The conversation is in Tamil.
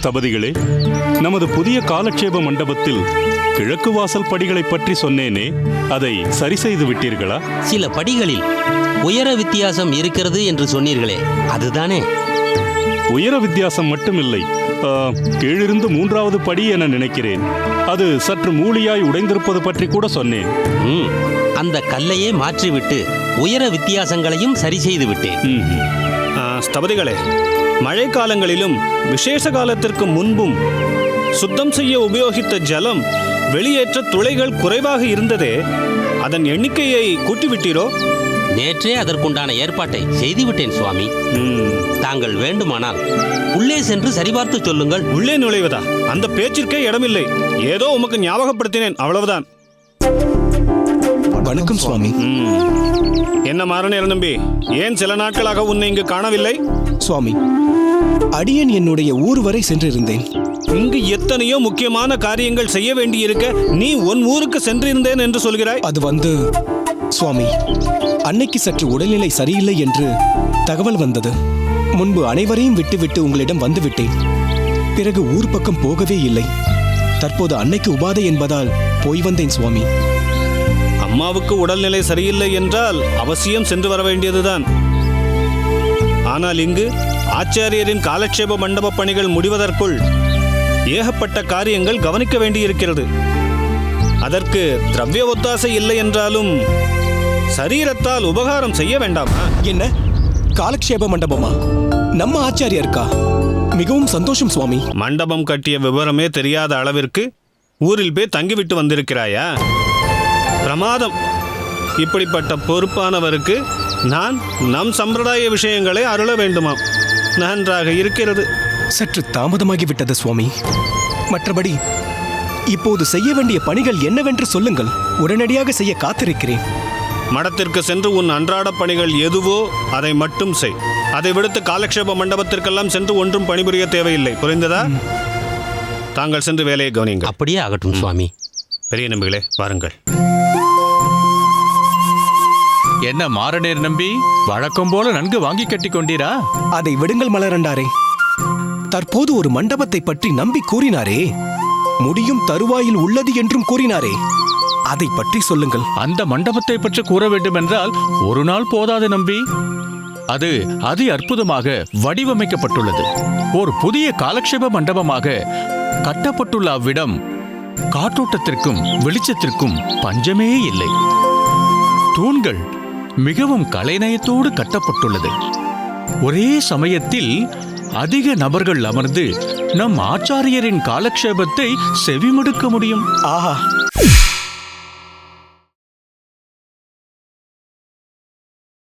ஸ்தபதிகளே, நமது புதிய காலட்சேப மண்டபத்தில் கிழக்கு வாசல் படிகளை பற்றி சொன்னேனே, அதை சரி செய்து விட்டீர்களா? சில படிகளில் உயர வித்தியாசம் இருக்கிறது என்று சொன்னீர்களே, அதுதானே? உயர வித்தியாசம் மட்டுமில்லை, கீழிருந்து 3வது படி என நினைக்கிறேன். அது சற்று மூலியாய் உடைந்திருப்பது பற்றி கூட சொன்னேன். அந்த கல்லையே மாற்றிவிட்டு உயர வித்தியாசங்களையும் சரி செய்து விட்டேன். ஸ்தபதிகளே, மழை காலங்களிலும் விசேஷ காலத்திற்கு முன்பும் சுத்தம் செய்ய உபயோகித்த ஜலம் வெளியேற்ற துளைகள் குறைவாக இருந்ததே, அதன் எண்ணிக்கையை கூட்டிவிட்டீரோ? நேற்றே அதற்குண்டான ஏற்பாட்டை செய்துவிட்டேன் சுவாமி. தாங்கள் வேண்டுமானால் உள்ளே சென்று சரிபார்த்து சொல்லுங்கள். உள்ளே நுழைவதா? அந்த பேச்சிற்கே இடமில்லை. ஏதோ உமக்கு ஞாபகப்படுத்தினேன், அவ்வளவுதான். வணக்கம் சுவாமி. என்ன மாறனேர் நம்பி, ஏன் சில நாட்களாக உன்னை இங்கு காணவில்லை? சுவாமி, அடியேன் என்னுடைய ஊர் வரை சென்றிருந்தேன். இங்கு எத்தனையோ முக்கியமான காரியங்கள் செய்ய வேண்டியிருக்க நீ உன் ஊருக்கு சென்றிருந்தேன் என்று சொல்கிறாய். அது சுவாமி, அன்னைக்கு சற்று உடல்நிலை சரியில்லை என்று தகவல் வந்தது. முன்பு அனைவரையும் விட்டுவிட்டு உங்களிடம் வந்துவிட்டேன். பிறகு ஊர் பக்கம் போகவே இல்லை. தற்போது அன்னைக்கு உபாதை என்பதால் போய் வந்தேன் சுவாமி. அம்மாவுக்கு உடல்நிலை சரியில்லை என்றால் அவசியம் சென்று வர வேண்டியதுதான். ஆனால் இங்கு ஆச்சாரியரின் காலட்சேப மண்டப பணிகள் முடிவதற்குள் ஏகப்பட்ட காரியங்கள் கவனிக்க வேண்டியிருக்கிறது. அதற்கு திரவிய ஒத்தாசை இல்லை என்றாலும் சரீரத்தால் உபகாரம் செய்ய வேண்டாமா? என்ன காலக்ஷேப மண்டபமா? நம்ம ஆச்சாரியருக்கா? மிகவும் சந்தோஷம் சுவாமி. மண்டபம் கட்டிய விவரமே தெரியாத அளவிற்கு ஊரில் போய் தங்கிவிட்டு வந்திருக்கிறாயா? பிரமாதம். இப்படிப்பட்ட பொறுப்பானவருக்கு நான் நம் சம்பிரதாய விஷயங்களை அருள வேண்டுமாம். நன்றாக இருக்கிறது. சற்று தாமதமாகிவிட்டது சுவாமி. மற்றபடி இப்போது செய்ய வேண்டிய பணிகள் என்னவென்று சொல்லுங்கள். உடனடியாக செய்ய காத்திருக்கிறேன். மடத்திற்கு சென்று உன் அன்றாட பணிகள் எதுவோ அதை மட்டும் செய். அதை விடுத்து காலக்ஷேப மண்டபத்திற்கெல்லாம் சென்று ஒன்றும் பணிபுரிய தேவையில்லை. புரிந்ததா? தாங்கள் சென்று வேலையை கவனியுங்கள். அப்படியே ஆகட்டும் சுவாமி. பெரிய நம்பிகளே, வாருங்கள். என்ன மாறனேர் நம்பி, வழக்கம் போல நன்கு வாங்கி கட்டி கொண்டீரா? அதை விடுங்கள் மலரண்டாரே. தற்போது ஒரு மண்டபத்தை பற்றி நம்பி கூறினாரே, முடியும் தருவாயில் உள்ளது என்றும் கூறினாரே, அதை பற்றி சொல்லுங்கள். அந்த மண்டபத்தை பற்றி கூற வேண்டும் என்றால் ஒரு நாள் போதாது நம்பி. அது அதி அற்புதமாக வடிவமைக்கப்பட்டுள்ளது. ஒரு புதிய காலக்ஷேப மண்டபமாக கட்டப்பட்டுள்ள அவ்விடம் காற்றோட்டத்திற்கும் வெளிச்சத்திற்கும் பஞ்சமே இல்லை. தூண்கள் மிகவும் கலைநயத்தோடு கட்டப்பட்டுள்ளது. ஒரே சமயத்தில் அதிக நபர்கள் அமர்ந்து நம் ஆச்சாரியரின் காலக்ஷேபத்தை செவிமடுக்க முடியும். ஆஹா,